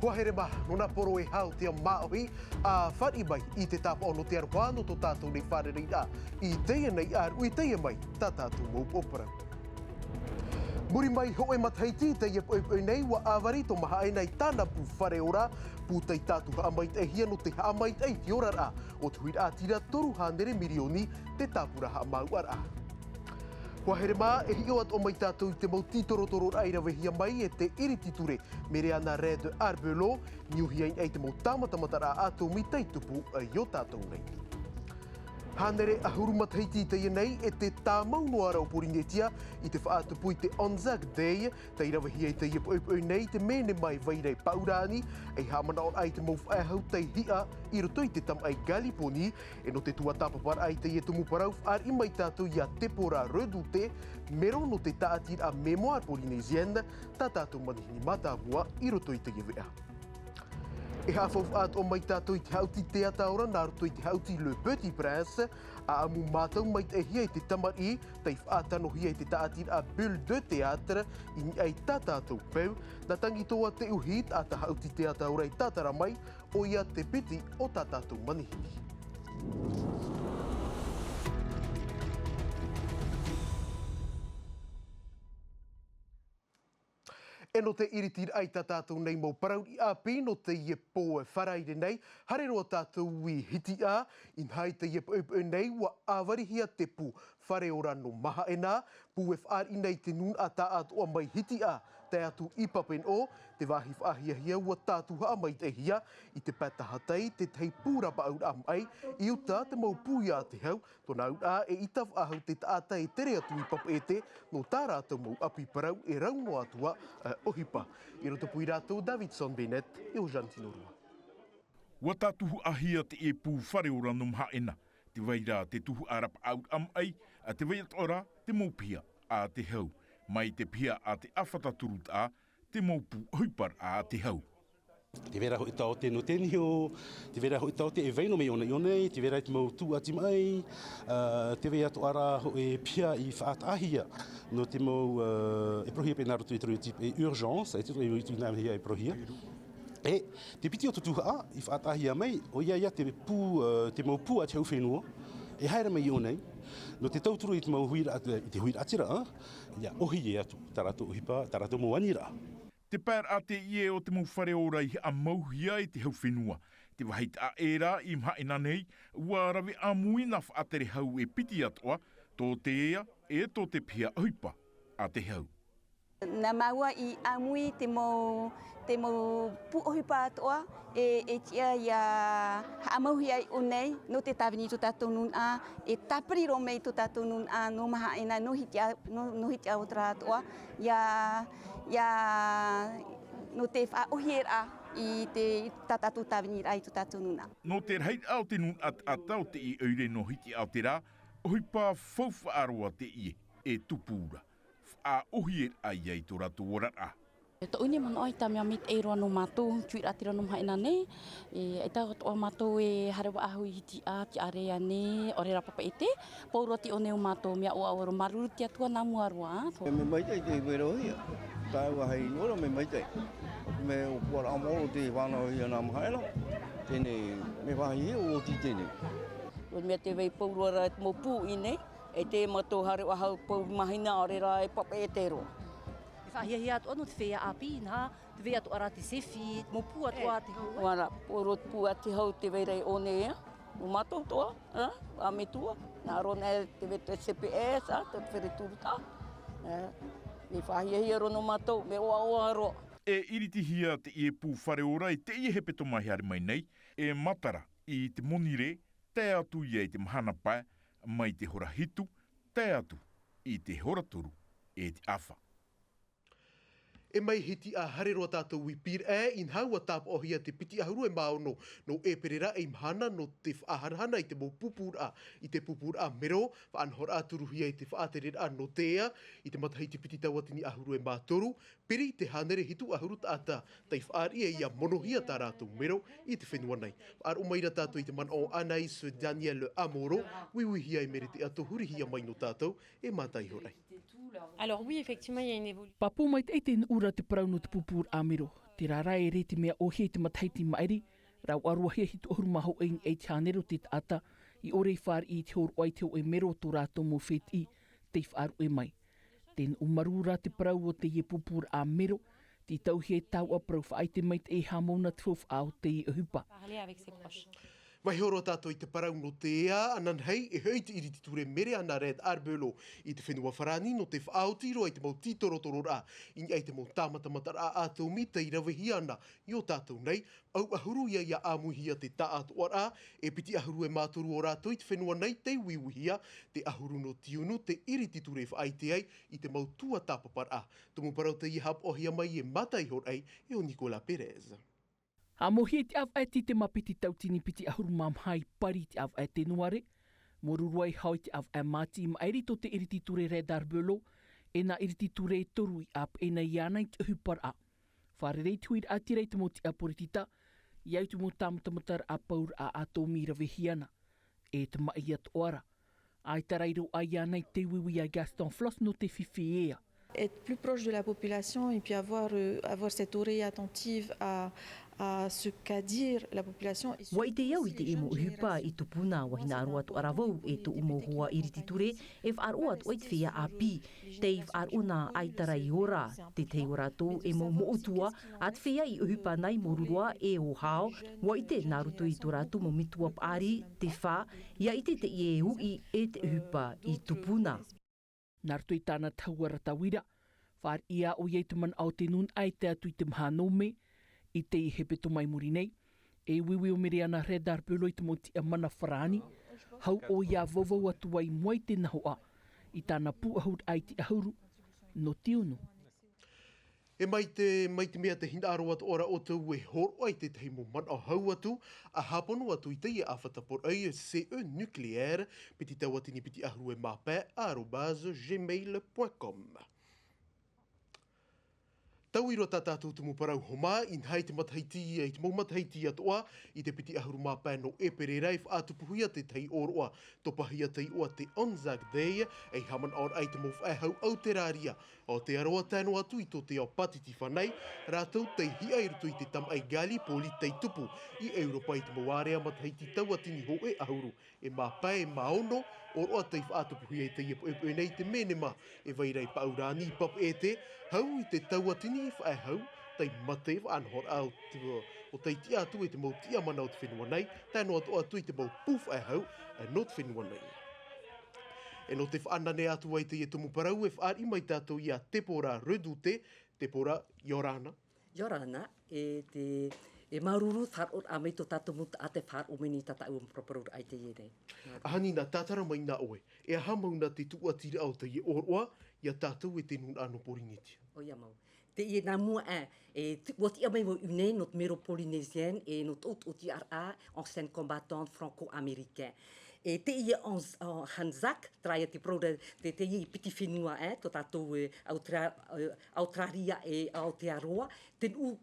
Kua here maha, nona poro e hau te maohi a whari mai I te tapa ono te aruhano to tātou nei whareri a. I teia nei aru, I teia mai, tā tātou mou opera. Muri mai hoe mataiti te iep nei wa avari to maha nei tana pu whare ora, pu tei tātu haamait e hia no te haamait e te ora a, o tuir a tira toru hanere milioni te tāpura haamau ara. Kua here mā, e hio at o mai tātou I te mau titorotoro aira wehia mai e te irititure mere ana Red de Arbelo, niuhiain e te mau tāmatamatara atou mi teitupu a io tātou nei. Hanere ahuru mataiti te nei e te tāmau no ara o porinetia I te whaatupu I te Anzac Day, te irawahia I te iep nei te mene mai vairei paurani, e hamana on ai te mau whaehau te hia I roto I te tam ai Galiponi, e no te tua tapapar ai te ietumu parau ar I mai tātou ia te pora redute, mero no te taatir a Mémoire Polynésienne, tā tātou manihini matavua I roto I te iewea. E hawhau at o mai tātou I te hauti te ataora, nā roto I te hauti Le Petit Prince, a amu mātou mai te hia I te tamari, tei whaatano hia I te taatir a Bulle de Théâtre, I ni ai tā tātou peu, na tangi toa te uhit a ta hauti te ataora I tātara mai, o ia te piti o tā tātou manihini. E no te iritir ai tā tātou nei mau parau I api no te iepo e wharaire nei, hare roa tātou I hiti a, in hai te iepo nei wa awarihia te pu whare ora no maha e nā, pu e whaari nei te nun a tā atu o mai hiti a, te atu I papen o, te wahi whaahia hia ua tātu haa mai te hia, I te patahatei, te tei pūrapa au am ai, I uta te mau pūia te hau, tōna au a e itaf ahau te taata e tere atu I papete, no tā rātou mau api parau e raungo atua ohipa. I roto pui rātou Davidson Bennett, e o Jantinorua. Wa tātuhu ahia te e pū whare ora no mahaena, te waira te tuhu arapa au am ai, a te waiat ora te mau pia a te hau, mai te pia a te awhataturut a, te mau pū huipar a te hau. Te vera hoi tau te no tenio, te vera hoi tau te e veino me ona ionei, te vera te mau tū ati mai, te vea to ara hoi pia I whaatahia, no te mau e prohia pe narutu I toro e urgence, e te toro I nāme hia e prohia. E te piti o tutuha I whaatahia mai, o ia te mau pū ati hau whenua, e haere mai ionei, no te tauturu I te mau huira, I te huira atira, ia ohi e atu, tarato uhipa, tarato mo anira. Te pēr a te ie o te mau whare ora I a mauhia I te hau whenua. Te wahit a era I mhaena nei, ua rawe a muina whaatere hau e piti atoa, tō te ea e tō te pia huipa a te hau. Nā maua I amui te mau puohipa atoa, e tia ia haamauhi ai o nei, no te tawini tu tātou nun a, e tapiri ro mei tu tātou nun a, no maha ena, no hiti a o tra atoa, ia no te whaohiera I te tātou tawini ai tu tātou nun a. No te reit au te nun atau te I eure no hiti au te rā, ohipa fauwha aroa te ie, e tupura. A ohier ai ai tō ratu ora a. Tō uni mana oi ta mea mit e roa no mātou, tuira atira no mahaena ne, e tā toa mātou e harewa ahu I hiti a, ki area ne, ore rapapa e te, pauroti o neo mātou mea o aoro maruru te atua nā mua roa. Me maitai te wero hia, tāua hei ora me maitai. Me o kuara amoro te whanau hia nā mahaena, tēnei me wahi hia o ti tēnei. Mea te wei paurora mo pū I nei, e te mato hare wahau pau mahina o rera e papa e te roa. E whahia hia atu anu te whea api nā, te wea atu ara te sefi, mo pū atu a te hau. Wara, poro pū a te hau te weirei o ne ea, o mato toa, a me tua. Nā rona te wete CPS, te where turuta. Me whahia hia rono mato, me oa roa. E iriti hia te ie pū whare ora I te ie hepe to mahi are mai nei, e matara I te monire, te atu I te mahana pai, mai te hora hitu, te atu I te hora turu e te awha. E mai hiti a hare roa tātou I pir in haua tāp ohia te piti ahuru e maono no éperēra e mahana no te whaaharahana I te mo pupura I te pupura mero, whaanhora aturuhia I te whaatere a no tea, I te matahei te piti tauatini ahuru e mātoru, peri te hanere hitu ahuru tāta, tei whaari e ia monohia tā rātou mero I te whenua nei. Ar o maira tātou I te man o anai Sir Daniel Amoro, wiwihia e mere te atohurihia mai no tātou, e mātai horai. Alors oui, effectivement, il y a une évolution. Papo mai te ura te parau no te pupur a miro. Te rara e re te mea ohi te mataiti maeri, rau aruahia hitu ahuru maho ein e te hanero te taata, i ore i whaar i te horu ai teo e mero tō rātou mō wheti, te whaaru e mai. Tēn umarura te parau o te ie pupura a mero, te tauhi e tau a parau whaai te mai te e hamona te whau au te i uhupa. Mai horo tātou i te parau no te ea, anan hei, e hei te iri ture mere ana red arbelo i te whenua wharani no te whaotiro ai te mau titoro toro rā, i ai te mau tāmatamata rā ātou mi te irawehi ana, i o tātou nei, au ahuru ia āmuhia te tā atua rā, e piti ahuru e mātoru o rātou i te whenua nei te wiwihia, te ahuru no tiunu, te iri ture whaai ai, i te mau tua tāpapar a. Tumu parau te ihap ohia mai e matai hor ai, e o Nicola Perez. A mohi te awai te mapiti tautini piti ahuru mamhai pari te awai te nuare. Moruruai hau te awai mati ma airi to te iriti ture re darbelo, e na iriti ture toru i ap e na iana i te uhupar a. Whare rei tuir ati rei te moti a poritita, iau te mo tamutamatar a paur a ato mira vehiana, e te mai at oara. Ai tarairo a iana i te wiwi a Gaston Floss no te whiwhi ea. Être plus proche de la population et puis avoir cette oreille attentive à ce qu'a dire la population. Wa i te iau i te emo uhupa i tupuna wahina arua tu aravau e tu umohua irititure e whaaroa tu oit whia api te i whaarona aitara i ora te te ora tō emo mootua at whia i uhupa nai morurua e o hao wa i te naruto i tō rātu mo mitua pāri te wha ia i te i e ui e te uhupa i tupuna. Naruto i tāna tauara tawira, whaar ia o iei te man au te nun ai te atu i te mahanome, i te i hepeto mai muri nei, e wiwi o mere ana redar pelo i te moti a mana wharani, hau o ia vovau atu ai moai te nahoa, i tāna puahur ai te ahuru, no tiunu. E mai te mea te hina aro atu ora o tau e horo ai te tehi mo man au hau atu, a hapono atu i te i awhatapor ai CE nucléaire, piti tau atini piti ahuru e mapē, @gmail.com. Tau iro tātātou tumu parau homa, in hei te mataiti, i te mau mataiti atoa, i te piti ahuru mapē no éperēra, i whaatupuhia te tei oroa, topahia tei oa te Anzac Day, ei haman aur ai te mau whaehau Aotearia. O te aroa tēno atu i tō te ao patiti whanei, rātou tei hia irtu i te tam ai gali poli tei tupu, i Europa i te mau area mataiti tau atini ho e ahuru, e mapē e maono, oroa tei whaatupuhia i te e nei te menema, e vairei paurani pap e te, hau i te tau atini i whaehau, tei mate anhor au o tei ti atu i te mau tia mana o te whenua nei, tēno atu i te mau puf hau, e no te whenua nei. E no te whaanane atu ai te e tumu parau e whaari mai tātou i a Tepora Redute, Tepora Yorana. Yorana, e maruru whaaror a mei tō tātou muta a te whaar o meni tata ua mproparur ai te ie nei. Ahani nā tātara mai nā oe, e hamau nā te tuatira au te ie oroa, ia tātou e te nun ano poriniti. O ia mau. Te ie nā mua o ti amai mo une not mero polynésien e not o ti ara ancien combattant franco-américain. E te ia Hanzak, traia te prode te ia piti whenua to tātou Australia e Aotearoa, ten u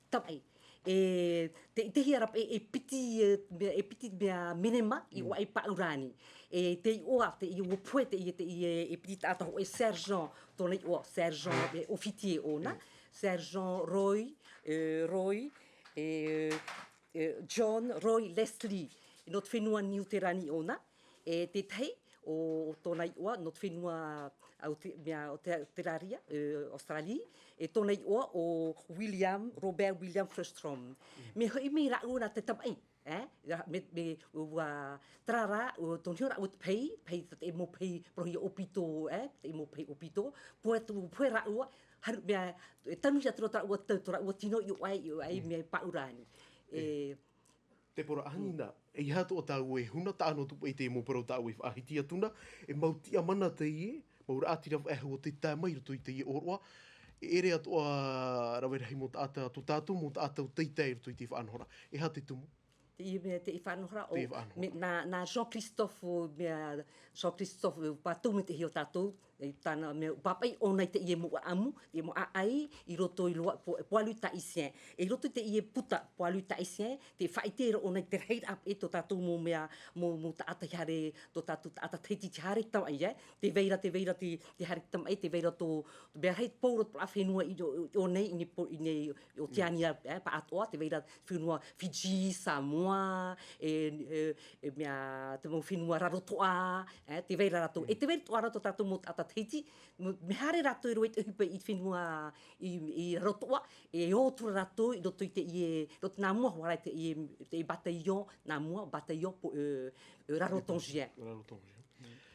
tamai. E te hiarap e piti mea minema i wa i paurani. E te oa, te i o pue, te i piti tātou e sergent, tōnei oa, sergent officier ona, sergent Roy, John Roy Leslie, not whenua New Terani ona, e te tei o tōnei oa, not whenua Aotearia, Australia, e tōnei oa o Robert William Frostrom. Me hoi mei rāua te tamai, me ua trara o tōnei ora o te pei te mo pei prohi opito, te mo pei opito, poe rāua, mea tanuia tōra ua tino i ai me paurani. Te pora ahina, e hato o tāu e huna, tāno tupu e te mo parau tāu e whahiti atuna, e mautia mana te ie, maura atira ehu o te tāmai roto i te ie oroa, e ere atoa rawerahi mo tātou tātou, mo tātou teitei roto i te whaanhora. E ha te tumu? Te i whaanhora, nā Jean-Christophe, Jean-Christophe, pātou me te hio tātou, tana me papai ona te ie mo amu e mo ai I roto I loa poalu taisien e roto te ie puta poalu taisien te faitera ona te hate up e to tatu mo mea mo taata hare to tatu taata teiti hare tau ai te veira te hare tam ai te veira to be hate pouro pa whenua o nei I o tiania pa atoa te veira whenua Fiji Samoa e mea te mo whenua rarotoa te veira rato e te veira toa rato tatu mo taata teiti me hare rato I roi te hupe I whenua I rarotoa e o tura rato I roto I te ie roto nā mua warai te ie bataillon nā mua bataillon po rarotongien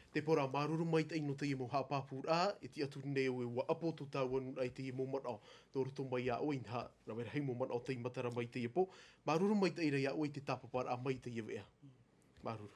Te pora maruru mai te ino te i mo hapapura, e ti atu nei o e wa apo tu tau anu ai te i mo mana o. Tō roto mai a oi nha, na wera hei mo mana o te i matara mai te i po. Maruru mai te ira i a oi te tapapara mai te i wea. Maruru.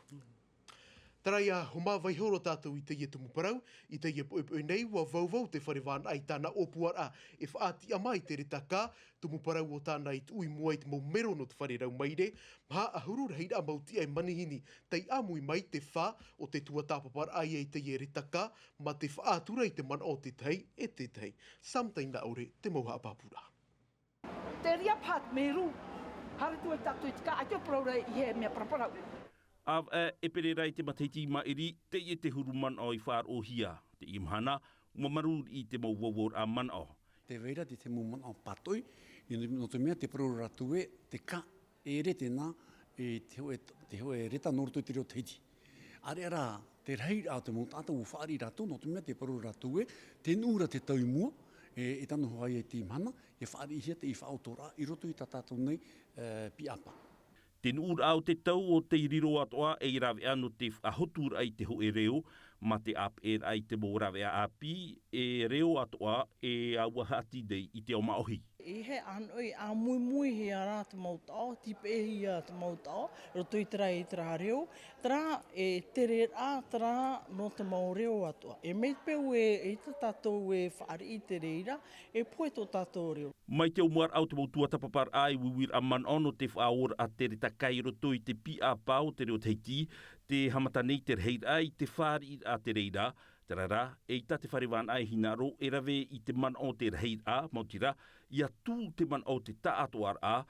Tara ia, ho mā vai horo tātou I te ia tumu parau, I te ia poe nei, wa vauvau te wharewāna ai tāna opuara, e whaati amai te reta kā, tumu parau o tāna I tui mua I te mau mero no te wharerau maire, maha ahuru reira mauti ai manihini, tei amui mai te whā o te tua tāpapara ai ai te ia reta kā, ma te whaatura I te mana o te tei, e te tei. Samtaina aure, te mau hapapura. Te ria pat meru, hare tu e tatu I tika, ai te praura I he mea praparau. Av éperēra I te mateiti mairi, te I te huru man o I whaar o hia, te I mahana, maru I te mau wawor a man o. Te veira te mau man o patoi, I no te mea te proro ratue, te ka e re tēnā, te hoe reta norto I te reo teiti. Are ara, te rei au te mau tātou u whaari rato, no te mea te proro ratue, te nura te tau mua, e tano hoai e te mahana, e whaari hia te I whaotora, I roto I tātou nei pi apa. Te nuur au te tau o te iriro atoa e rawe anu te ahotur ai te ho e reo, ma te ap e ai te mo rawe api e reo atoa e awahati dei I te o maohi. I he anoi a mui he ara te mautao, tipe e hia te mautao, roto I tera reo, tera e tere a tera no te mau reo atua. E me peu e te tātou e whaari I te reira, e poe tō tātou reo. Mai te umuar au te mautua tapapar ai wiwir a man ono te whaor a te reta kai roto I te pi a pau te reo teiti, te hamatanei te reit ai te whaari a te reira, Tarara, e ta te wharewān ai hinaro, e rave I te man o te reit a, mautira, ia tū te man o te ta atoar a.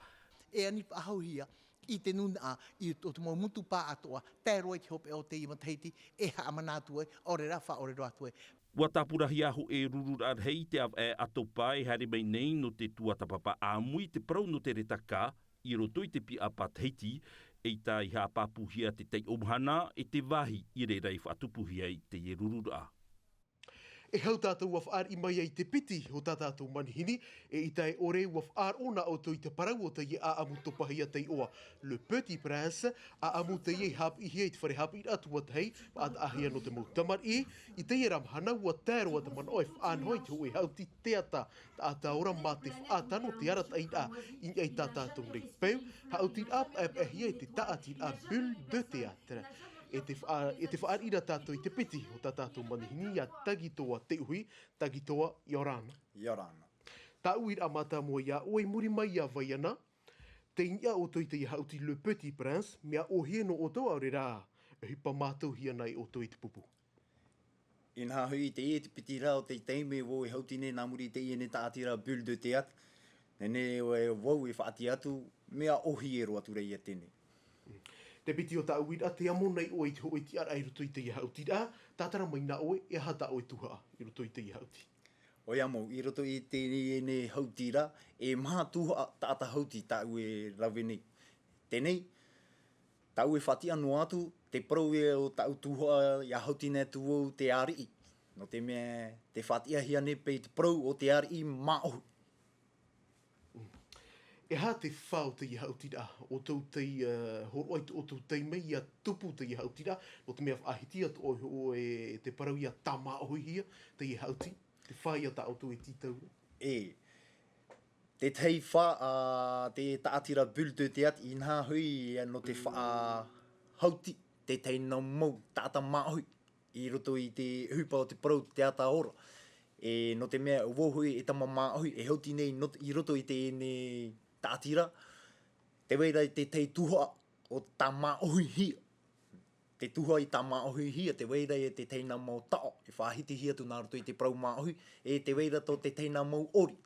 E ani ahau hia, I te nuna a, I o te mau mutu pā atoa, te roi te hope o te ima teiti, e haa manātue, ore rafa, ore roatue. Wa tapurahi aho e rurur ar hei te av e atopai hare mai nei no te tuatapapa a mui te prau no te retaka, I roto I te pi apa teiti, e ta I ha papuhia te tei omhana e te wahi I re rei whatupuhia I te e rurura. E hau tātou wafar I mai ai te piti o tātou manihini, e I tai ore wafar ona o tui te parau o te ie a amu topahia tei oa. Le Petit Prince, a amu te ie hap I hei te whare hap I atua tei, at ahia no te mautamar I te ie ramhana ua tēroa te man oe whanhoi te oi hau ti teata, ta ata ora ma te whaatano te arat ai a, I ai tātou rei peu, hau ti ap ahia te taati a bulle de théâtre. E te whaar ira tātou I te piti o tātou manihini a tagitoa te uhi, tagitoa Yorana. Yorana. Tā uir a mata mua ia oe muri mai a vai ana, te inia o toi te ia hauti Le Petit Prince, mea o hieno o tō aure rā, e hipa mātou hia nei o toi te pupu. Ina hui te e te piti rā o te teime wo e hauti ne nā muri te e ne tātira bulle de théâtre, ne e wau e whaati atu, mea ohi e roa ture ia tene. Te piti o tā uira, te amo nei oe te hoi ti ara I roto I te ia hauti rā, tātara mai nā oe, e hata oe tuha I roto I te ia hauti. O amo, I roto I te ne hauti rā, e maha tuha tāta hauti tā ue rawe nei. Tenei, tā ue whati anu atu, te prau e o tā tuha ia hauti ne tuo te ari. No te mea, te whati ahia ne pe te prau o te ari maohu. E hā te whao te ia hauti rā, o tau te horoait o tau te mei ia tupu te ia hauti rā, no te mea whaahiti at o te parau ia tama ohi hia, te ia hauti, te whai ata o tau e titau. E, te tei wha, te taatira bulle de théâtre, I nā hui no te wha hauti, te tei nau mau tāta mahui, I roto I te hupa o te parau te ata ora. E no te mea wohui e tama mahui, e hauti nei I roto I te ne tātira, te weira te tei tuhoa o tā maohi hia. te tuha i tā maohi hia, te weira e te teina mau tao, e whahiti hia tu nāroto i te prau maohi, e te weira tō te teina mau ori,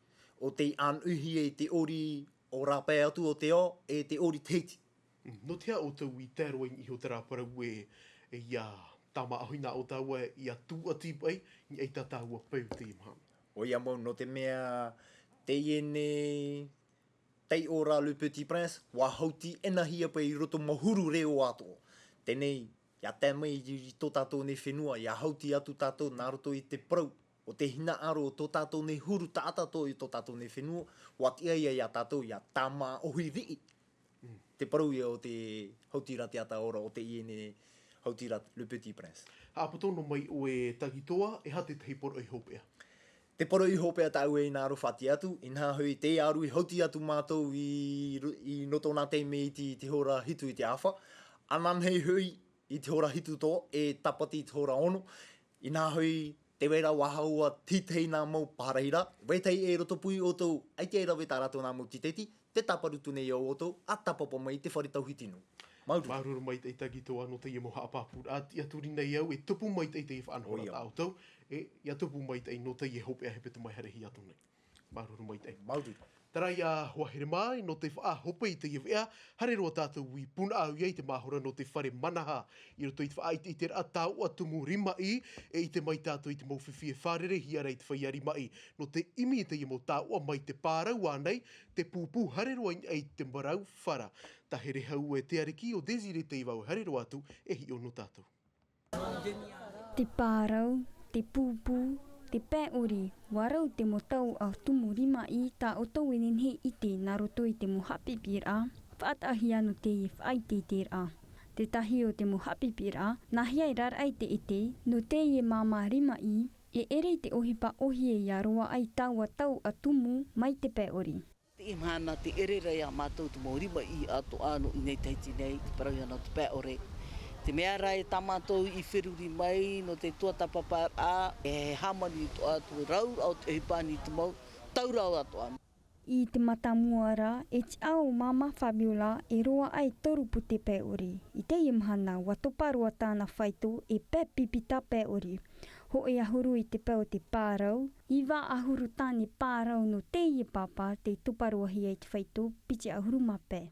o te anuhi e te ori o rapai atu o te o, e te ori teiti. No te o tau i te roa i ho te rāparau e ia tā maohi nā o tāua i a tū a tīpai, i eita tāua pau te imahana. O ia mau, no te mea, te iene, tei ora Le Petit Prince, wā hauti ena hia pa i roto mahuru reo ato. Tenei, ia tēmai i tō tātou ne whenua, ia hauti atu tātou nā roto i te prau, o te hina aro o tō tātou ne huru tātato i tō tātou ne whenua, watia ia tātou, ia tāma ohi rii. Te prau ia o te hautira te ata ora, o te iene hautira Le Petit Prince. Hāpatono mai o e tagitoa, e hate te poro i hopea. Te poro i hopea tau e nā aro whati atu, i nā hui te aru i hauti atu mātou i noto nā teime i te hora hitu i te awha. Anan hei hui i te hora hitu tō, e tapati i te hora ono. I nā hui te wera wahaua titei nā mau pāreira. Wetei e roto pui o tō, ai te eira weta rato nā mau titeti, te taparutu nei o tō, a tapapa mai te wharitau hitinu. Mauru. Mauru mai te tagitoa no te iemo haapapura. A tia turi nei au, e tupu mai te i whaanhora tāu tau. E ia tupu mai te no te i hopea he pete mai harehi atu nei. Mauru mai te. Mauru. Tara ia hoa here mai, no te wha hopa i te iwea, hare roa tātou i puna au iei te mahora no te whare manaha. I roto i te whaait i te atau a tumu rima i, e i te mai tātou i te mauwhiwhi e wharere hi arei te whaiari mai. No te imi i te iemo tāua mai te pārau anei, te pūpū hare roa i te marau whara. Ta here hau e te ariki o Desire te iwau hare roa atu e hi ono tātou. Te pārau, te pūpū, te pēori, warau te motau a tumu rima i tā o tau enenhe i te naroto i te muhapipira, whaatahi anu te i whaite te rā. Te tahi o te muhapipira, nahia i rar ai te ite, no te i māma rima i, e ere te ohipa ohi e iaroa ai tāua tau a tumu mai te pēori. Te mahana te éperēra ia mātou te mōrima i ato āno i nei teiti nei, te parau ana te pēore. Te meara e tāmatou i whiruri mai no te tuatapapa a e hamani to atu rau au te hipani te mau, taurau ato anu. I te matamuara, e te ao mama Fabiola e roa ai torupu te pēori. I te imahana, watoparua tāna whaito e pēpipita pēori. Ho e ahuru i te pēo te pārau, i wā ahuru tāne pārau no te i papa te tuparuahi ai te whaito, piti ahuru mapē.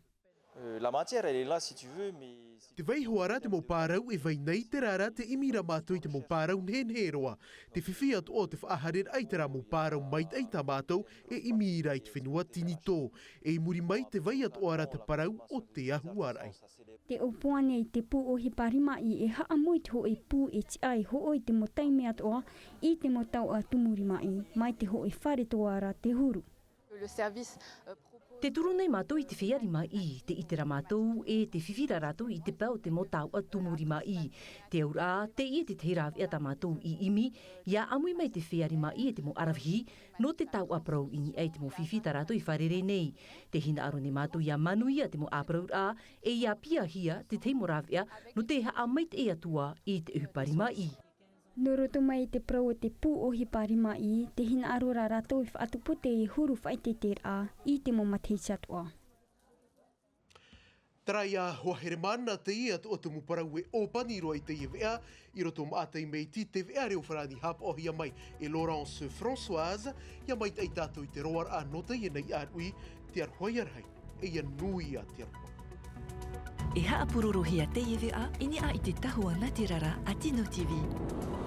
La matière, elle est là si tu veux, mais... Te waihoara te mau pārau e vai nei te rara te imira mātou i te mau pārau nhen roa. Te whiwhi atu o te whaaharer ai te rā mau pārau mai ei tā mātou e imira i te whenua tini tō. E muri mai te vai atu ara te parau o te ahuarai. Te opoane i te pū o he parima i e haa mui te ho e pū e ti ai ho o i te motaime atoa i te motau a tumurima i mai te ho e whare toara te huru. Le service Te turu nei mātou i te whiarima i, te itera mātou e te whiwhira rātou i te pau te motau a tumurima i. Te aura, te i te teiraw e ta mātou i imi, ia amui mai te whiarima i e te mo arawhi, no te tau aprau ini ei te mo whiwhita rātou i wharere nei. Te hina aro ne mātou ia manu ia te mo aprau a, e ia pia hia te teimo rawea, no te haa mai te e atua i te uhuparima i. No roto mai te prau o te pū o he parima i, te hina arora rātou i whaatupute i huru whaite te rā i te mo mateisi atua. Tara ia hoa here mana te i atu o te muparau e opani roa i te i vea, i roto maatai mei ti te vea reo wharani hapa o hia mai e Laurence Françoise, ia mai tei tātou i te roar a nota i nei arui, te arhoi arhai, e ia nui a te arhoi. E haapurorohi a te i vea, ini a i te tahua Natirara a Tino TV.